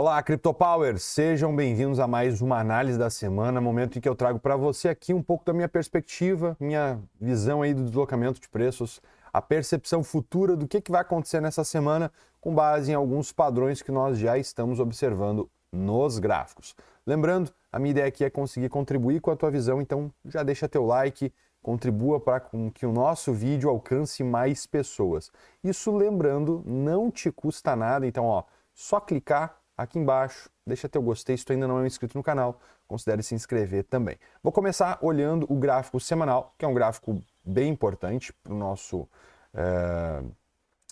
Olá, CryptoPowers! Sejam bem-vindos a mais uma análise da semana, momento em que eu trago para você aqui um pouco da minha perspectiva, minha visão aí do deslocamento de preços, a percepção futura do que vai acontecer nessa semana com base em alguns padrões que nós já estamos observando nos gráficos. Lembrando, a minha ideia aqui é conseguir contribuir com a tua visão, então já deixa teu like, contribua para que o nosso vídeo alcance mais pessoas. Isso, lembrando, não te custa nada, então só clicar aqui embaixo, deixa teu gostei, se tu ainda não é inscrito no canal, considere se inscrever também. Vou começar olhando o gráfico semanal, que é um gráfico bem importante para o nosso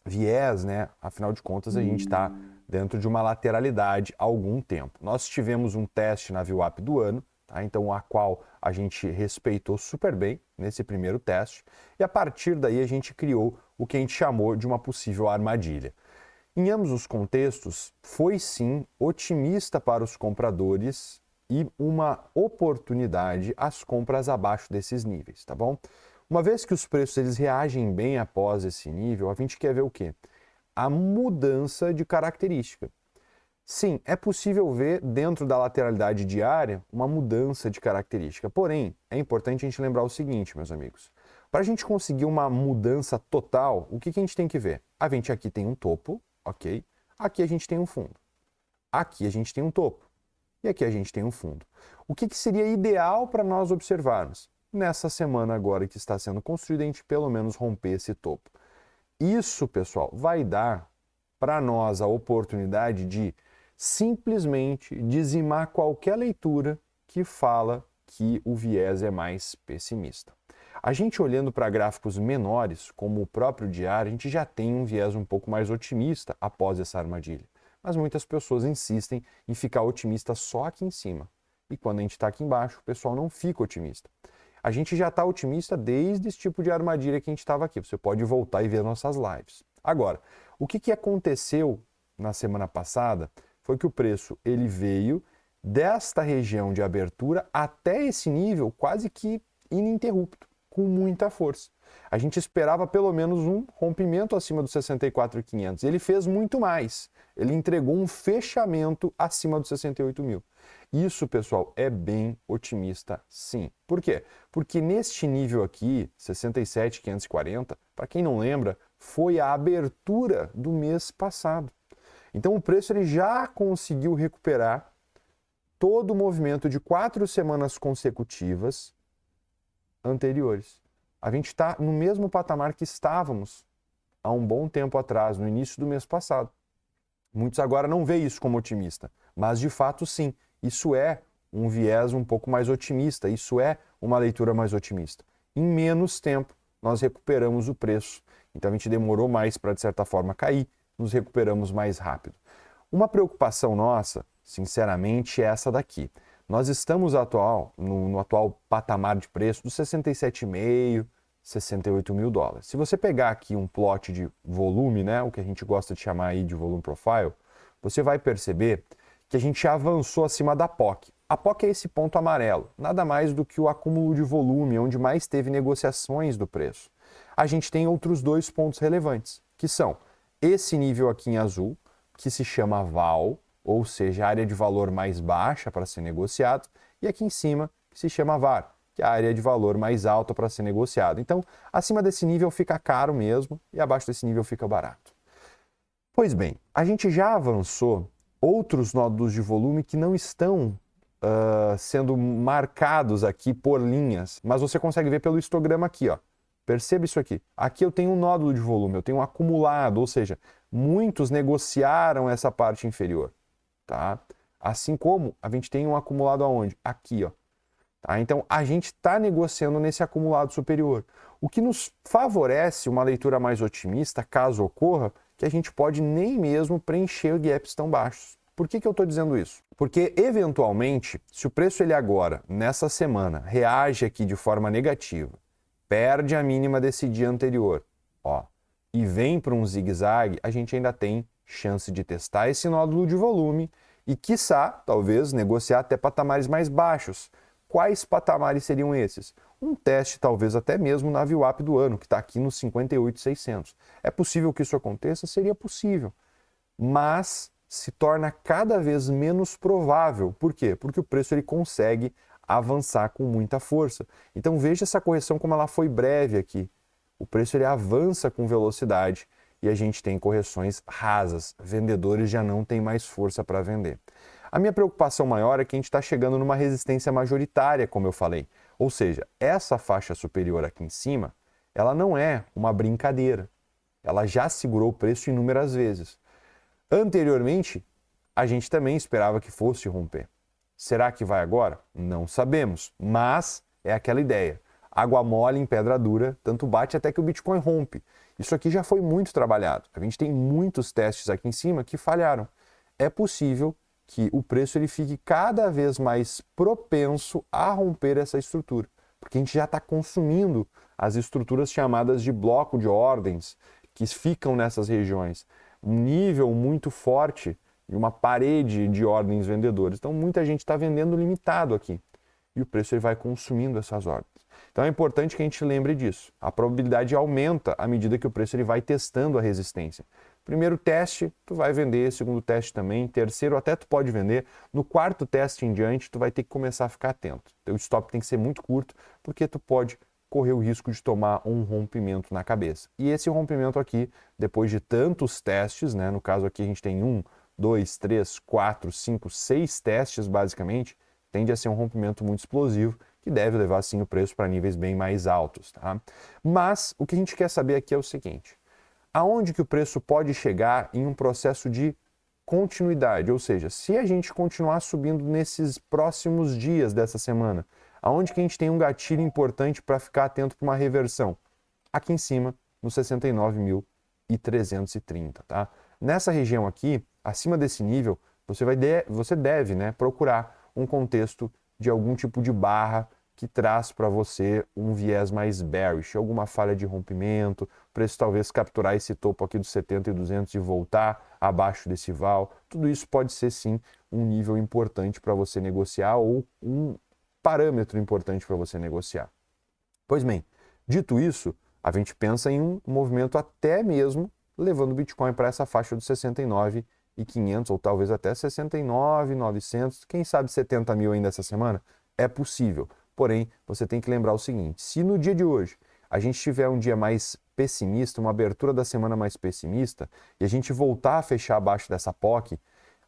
viés, né? Afinal de contas, a gente está dentro de uma lateralidade há algum tempo. Nós tivemos um teste na VWAP do ano, tá? Então a qual a gente respeitou super bem nesse primeiro teste, e a partir daí a gente criou o que a gente chamou de uma possível armadilha. Em ambos os contextos, foi sim otimista para os compradores e uma oportunidade às compras abaixo desses níveis, tá bom? Uma vez que os preços eles reagem bem após esse nível, a gente quer ver o quê? A mudança de característica. Sim, é possível ver dentro da lateralidade diária uma mudança de característica, porém, é importante a gente lembrar o seguinte, meus amigos. Para a gente conseguir uma mudança total, o que a gente tem que ver? A gente aqui tem um topo, ok? Aqui a gente tem um fundo. Aqui a gente tem um topo. E aqui a gente tem um fundo. O que seria ideal para nós observarmos? Nessa semana agora que está sendo construída, a gente pelo menos romper esse topo. Isso, pessoal, vai dar para nós a oportunidade de simplesmente dizimar qualquer leitura que fala que o viés é mais pessimista. A gente olhando para gráficos menores, como o próprio diário, a gente já tem um viés um pouco mais otimista após essa armadilha. Mas muitas pessoas insistem em ficar otimista só aqui em cima. E quando a gente está aqui embaixo, o pessoal não fica otimista. A gente já está otimista desde esse tipo de armadilha que a gente estava aqui. Você pode voltar e ver nossas lives. Agora, o que aconteceu na semana passada foi que o preço ele veio desta região de abertura até esse nível quase que ininterrupto, com muita força. A gente esperava pelo menos um rompimento acima dos 64.500. Ele fez muito mais. Ele entregou um fechamento acima dos 68 mil. Isso, pessoal, é bem otimista, sim. Por quê? Porque neste nível aqui, 67.540, para quem não lembra, foi a abertura do mês passado. Então o preço ele já conseguiu recuperar todo o movimento de 4 semanas consecutivas anteriores. A gente está no mesmo patamar que estávamos há um bom tempo atrás, no início do mês passado. Muitos agora não veem isso como otimista, mas de fato sim, isso é um viés um pouco mais otimista, isso é uma leitura mais otimista. Em menos tempo, nós recuperamos o preço. Então a gente demorou mais para, de certa forma, cair, nos recuperamos mais rápido. Uma preocupação nossa, sinceramente, é essa daqui. Nós estamos no atual patamar de preço dos 67,5, 68 mil dólares. Se você pegar aqui um plot de volume, né, o que a gente gosta de chamar aí de volume profile, você vai perceber que a gente já avançou acima da POC. A POC é esse ponto amarelo, nada mais do que o acúmulo de volume, onde mais teve negociações do preço. A gente tem outros dois pontos relevantes, que são esse nível aqui em azul, que se chama VAL, ou seja, a área de valor mais baixa para ser negociado, e aqui em cima, que se chama VAR, que é a área de valor mais alta para ser negociado. Então, acima desse nível fica caro mesmo, e abaixo desse nível fica barato. Pois bem, a gente já avançou outros nódulos de volume que não estão sendo marcados aqui por linhas, mas você consegue ver pelo histograma aqui, ó. Perceba isso aqui. Aqui eu tenho um nódulo de volume, eu tenho um acumulado, ou seja, muitos negociaram essa parte inferior. Tá? Assim como a gente tem um acumulado aonde? Aqui, ó. Tá? Então, a gente está negociando nesse acumulado superior. O que nos favorece uma leitura mais otimista, caso ocorra, que a gente pode nem mesmo preencher gaps tão baixos. Por que eu estou dizendo isso? Porque, eventualmente, se o preço ele agora, nessa semana, reage aqui de forma negativa, perde a mínima desse dia anterior, ó, e vem para um zigue-zague, a gente ainda tem chance de testar esse nódulo de volume e, quiçá, talvez, negociar até patamares mais baixos. Quais patamares seriam esses? Um teste, talvez, até mesmo na VWAP do ano, que está aqui nos 58.600. É possível que isso aconteça? Seria possível. Mas se torna cada vez menos provável. Por quê? Porque o preço ele consegue avançar com muita força. Então veja essa correção como ela foi breve aqui. O preço ele avança com velocidade e a gente tem correções rasas. Vendedores já não têm mais força para vender. A minha preocupação maior é que a gente está chegando numa resistência majoritária, como eu falei. Ou seja, essa faixa superior aqui em cima, ela não é uma brincadeira. Ela já segurou o preço inúmeras vezes. Anteriormente, a gente também esperava que fosse romper. Será que vai agora? Não sabemos, mas é aquela ideia. Água mole em pedra dura, tanto bate até que o Bitcoin rompe. Isso aqui já foi muito trabalhado. A gente tem muitos testes aqui em cima que falharam. É possível que o preço ele fique cada vez mais propenso a romper essa estrutura, porque a gente já está consumindo as estruturas chamadas de bloco de ordens que ficam nessas regiões. Um nível muito forte e uma parede de ordens vendedores. Então, muita gente está vendendo limitado aqui. E o preço ele vai consumindo essas ordens. Então, é importante que a gente lembre disso. A probabilidade aumenta à medida que o preço ele vai testando a resistência. Primeiro teste, tu vai vender. Segundo teste também. Terceiro, até tu pode vender. No quarto teste em diante, tu vai ter que começar a ficar atento. Teu stop tem que ser muito curto, porque tu pode correr o risco de tomar um rompimento na cabeça. E esse rompimento aqui, depois de tantos testes, né? No caso aqui a gente tem 1, 2, 3, 4, 5, 6 testes basicamente, tende a ser um rompimento muito explosivo que deve levar sim o preço para níveis bem mais altos, tá? Mas o que a gente quer saber aqui é o seguinte: aonde que o preço pode chegar em um processo de continuidade? Ou seja, se a gente continuar subindo nesses próximos dias dessa semana, aonde que a gente tem um gatilho importante para ficar atento para uma reversão? Aqui em cima, no 69.330, tá? Nessa região aqui, acima desse nível, você deve, né, procurar um contexto de algum tipo de barra que traz para você um viés mais bearish, alguma falha de rompimento, preço talvez capturar esse topo aqui dos 70 e 200 e voltar abaixo desse val. Tudo isso pode ser sim um nível importante para você negociar ou um parâmetro importante para você negociar. Pois bem, dito isso, a gente pensa em um movimento até mesmo levando o Bitcoin para essa faixa dos 69.500 ou talvez até 69.900, quem sabe 70 mil ainda essa semana? É possível. Porém, você tem que lembrar o seguinte: se no dia de hoje a gente tiver um dia mais pessimista, uma abertura da semana mais pessimista, e a gente voltar a fechar abaixo dessa POC,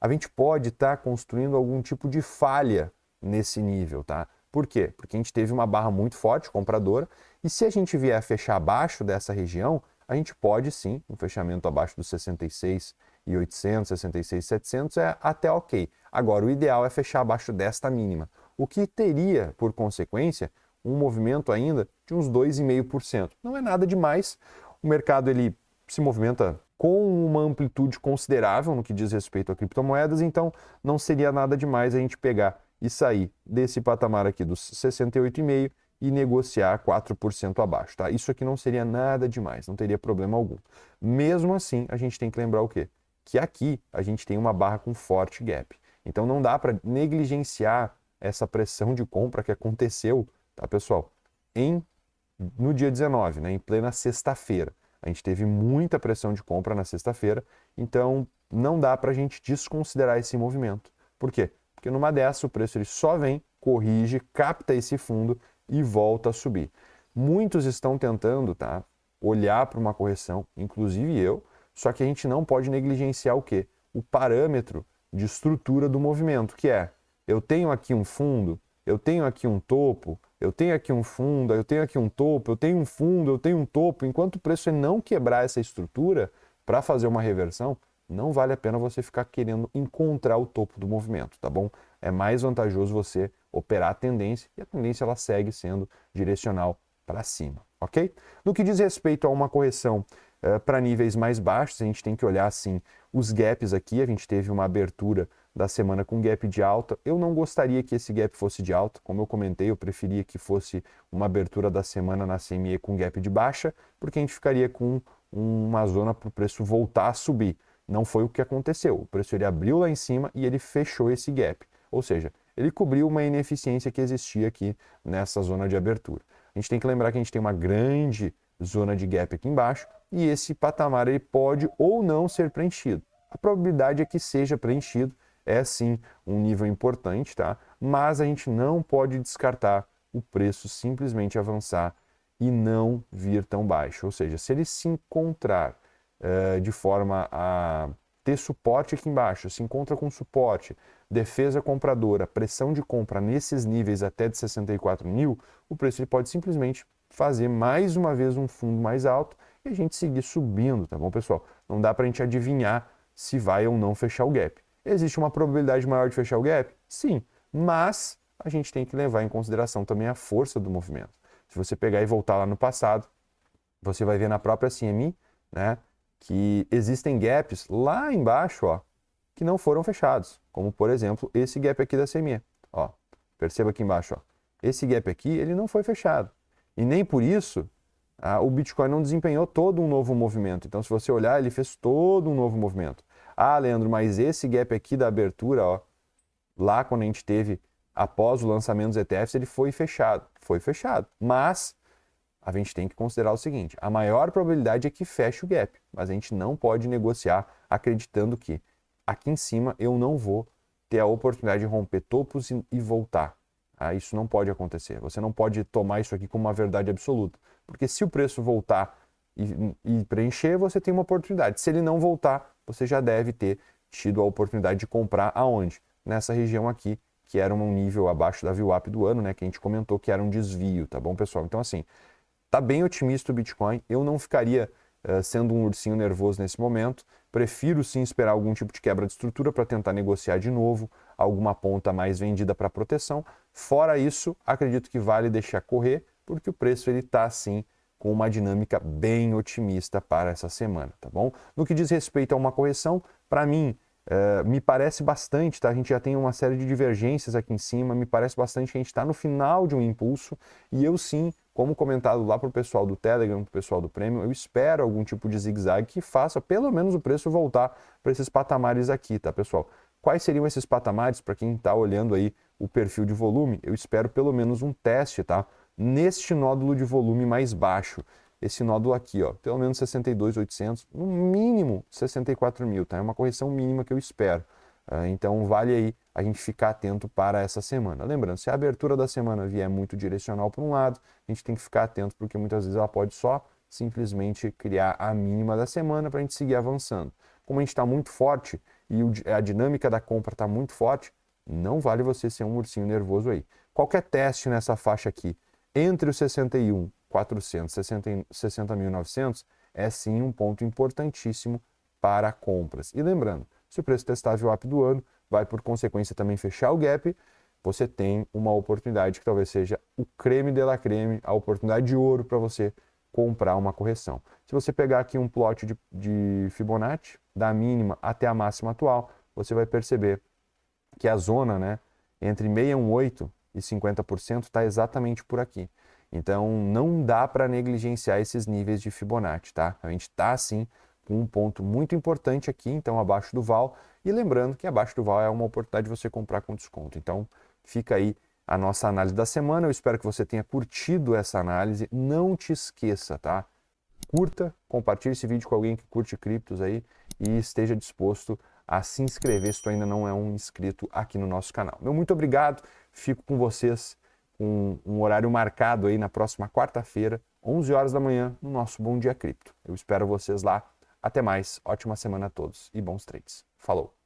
a gente pode estar construindo algum tipo de falha nesse nível, tá? Por quê? Porque a gente teve uma barra muito forte, compradora, e se a gente vier a fechar abaixo dessa região, a gente pode sim, um fechamento abaixo dos 66.800, 66.700 é até ok. Agora, o ideal é fechar abaixo desta mínima, o que teria, por consequência, um movimento ainda de uns 2,5%. Não é nada demais, o mercado ele se movimenta com uma amplitude considerável no que diz respeito a criptomoedas, então não seria nada demais a gente pegar e sair desse patamar aqui dos 68,5 e negociar 4% abaixo, tá? Isso aqui não seria nada demais, não teria problema algum. Mesmo assim, a gente tem que lembrar o quê? Que aqui a gente tem uma barra com forte gap. Então não dá para negligenciar essa pressão de compra que aconteceu, tá, pessoal? No dia 19, né, em plena sexta-feira. A gente teve muita pressão de compra na sexta-feira, então não dá para a gente desconsiderar esse movimento. Por quê? Porque numa dessa o preço ele só vem, corrige, capta esse fundo e volta a subir. Muitos estão tentando, tá, olhar para uma correção, inclusive eu, só que a gente não pode negligenciar o quê? O parâmetro de estrutura do movimento, que é: eu tenho aqui um fundo, eu tenho aqui um topo, eu tenho aqui um fundo, eu tenho aqui um topo, eu tenho um fundo, eu tenho um topo. Enquanto o preço é não quebrar essa estrutura para fazer uma reversão, não vale a pena você ficar querendo encontrar o topo do movimento, tá bom? É mais vantajoso você operar a tendência, e a tendência ela segue sendo direcional para cima, ok? No que diz respeito a uma correção para níveis mais baixos, a gente tem que olhar assim os gaps aqui. A gente teve uma abertura da semana com gap de alta. Eu não gostaria que esse gap fosse de alta, como eu comentei, eu preferia que fosse uma abertura da semana na CME com gap de baixa, porque a gente ficaria com uma zona para o preço voltar a subir. Não foi o que aconteceu. O preço ele abriu lá em cima e ele fechou esse gap. Ou seja, ele cobriu uma ineficiência que existia aqui nessa zona de abertura. A gente tem que lembrar que a gente tem uma grande zona de gap aqui embaixo e esse patamar ele pode ou não ser preenchido. a probabilidade é que seja preenchido, é sim um nível importante, tá? Mas a gente não pode descartar o preço simplesmente avançar e não vir tão baixo. Ou seja, se ele se encontrar de forma a ter suporte aqui embaixo, se encontra com suporte, defesa compradora, pressão de compra nesses níveis até de 64 mil, o preço ele pode simplesmente fazer mais uma vez um fundo mais alto e a gente seguir subindo, tá bom, pessoal? Não dá para a gente adivinhar se vai ou não fechar o gap. Existe uma probabilidade maior de fechar o gap? Sim, mas a gente tem que levar em consideração também a força do movimento. Se você pegar e voltar lá no passado, você vai ver na própria CME, né, que existem gaps lá embaixo, ó, que não foram fechados, como por exemplo esse gap aqui da CME. Ó, perceba aqui embaixo, ó, esse gap aqui ele não foi fechado e nem por isso o Bitcoin não desempenhou todo um novo movimento. Então, se você olhar, ele fez todo um novo movimento. Ah, Leandro, mas esse gap aqui da abertura, ó, lá quando a gente teve após o lançamento dos ETFs, ele foi fechado. Foi fechado, mas a gente tem que considerar o seguinte, a maior probabilidade é que feche o gap, mas a gente não pode negociar acreditando que aqui em cima eu não vou ter a oportunidade de romper topos e voltar. Isso não pode acontecer. Você não pode tomar isso aqui como uma verdade absoluta, porque se o preço voltar e preencher, você tem uma oportunidade. Se ele não voltar, você já deve ter tido a oportunidade de comprar aonde? Nessa região aqui, que era um nível abaixo da VWAP do ano, né, que a gente comentou que era um desvio, tá bom, pessoal? Então, assim, tá bem otimista o Bitcoin, eu não ficaria sendo um ursinho nervoso nesse momento, prefiro sim esperar algum tipo de quebra de estrutura para tentar negociar de novo, alguma ponta mais vendida para proteção. Fora isso, acredito que vale deixar correr, porque o preço ele está sim com uma dinâmica bem otimista para essa semana, tá bom? No que diz respeito a uma correção, para mim, me parece bastante, tá? A gente já tem uma série de divergências aqui em cima, me parece bastante que a gente está no final de um impulso e eu sim, como comentado lá para o pessoal do Telegram, para o pessoal do Premium, eu espero algum tipo de zigue-zague que faça pelo menos o preço voltar para esses patamares aqui, tá, pessoal? Quais seriam esses patamares para quem está olhando aí o perfil de volume? Eu espero pelo menos um teste, tá? Neste nódulo de volume mais baixo. Esse nódulo aqui, ó, pelo menos 62.800, no mínimo 64 mil, tá? É uma correção mínima que eu espero. Então vale aí a gente ficar atento para essa semana. Lembrando, se a abertura da semana vier muito direcional para um lado, a gente tem que ficar atento porque muitas vezes ela pode só simplesmente criar a mínima da semana para a gente seguir avançando. Como a gente está muito forte e a dinâmica da compra está muito forte, não vale você ser um ursinho nervoso aí. Qualquer teste nessa faixa aqui, entre os 61.400 e 60.900, é sim um ponto importantíssimo para compras. E lembrando, se o preço testar a VWAP do ano vai por consequência também fechar o gap, você tem uma oportunidade que talvez seja o creme de la creme, a oportunidade de ouro para você comprar uma correção. Se você pegar aqui um plot de Fibonacci, da mínima até a máxima atual, você vai perceber que a zona, né, entre 618 e 50% está exatamente por aqui. Então, não dá para negligenciar esses níveis de Fibonacci, tá? A gente está, sim, com um ponto muito importante aqui, então, abaixo do VAL. E lembrando que abaixo do VAL é uma oportunidade de você comprar com desconto. Então, fica aí a nossa análise da semana. Eu espero que você tenha curtido essa análise. Não te esqueça, tá? Curta, compartilhe esse vídeo com alguém que curte criptos aí e esteja disposto a se inscrever se tu ainda não é um inscrito aqui no nosso canal. Meu muito obrigado, fico com vocês com um horário marcado aí na próxima quarta-feira, 11 horas da manhã, no nosso Bom Dia Cripto. Eu espero vocês lá. Até mais, ótima semana a todos e bons trades. Falou!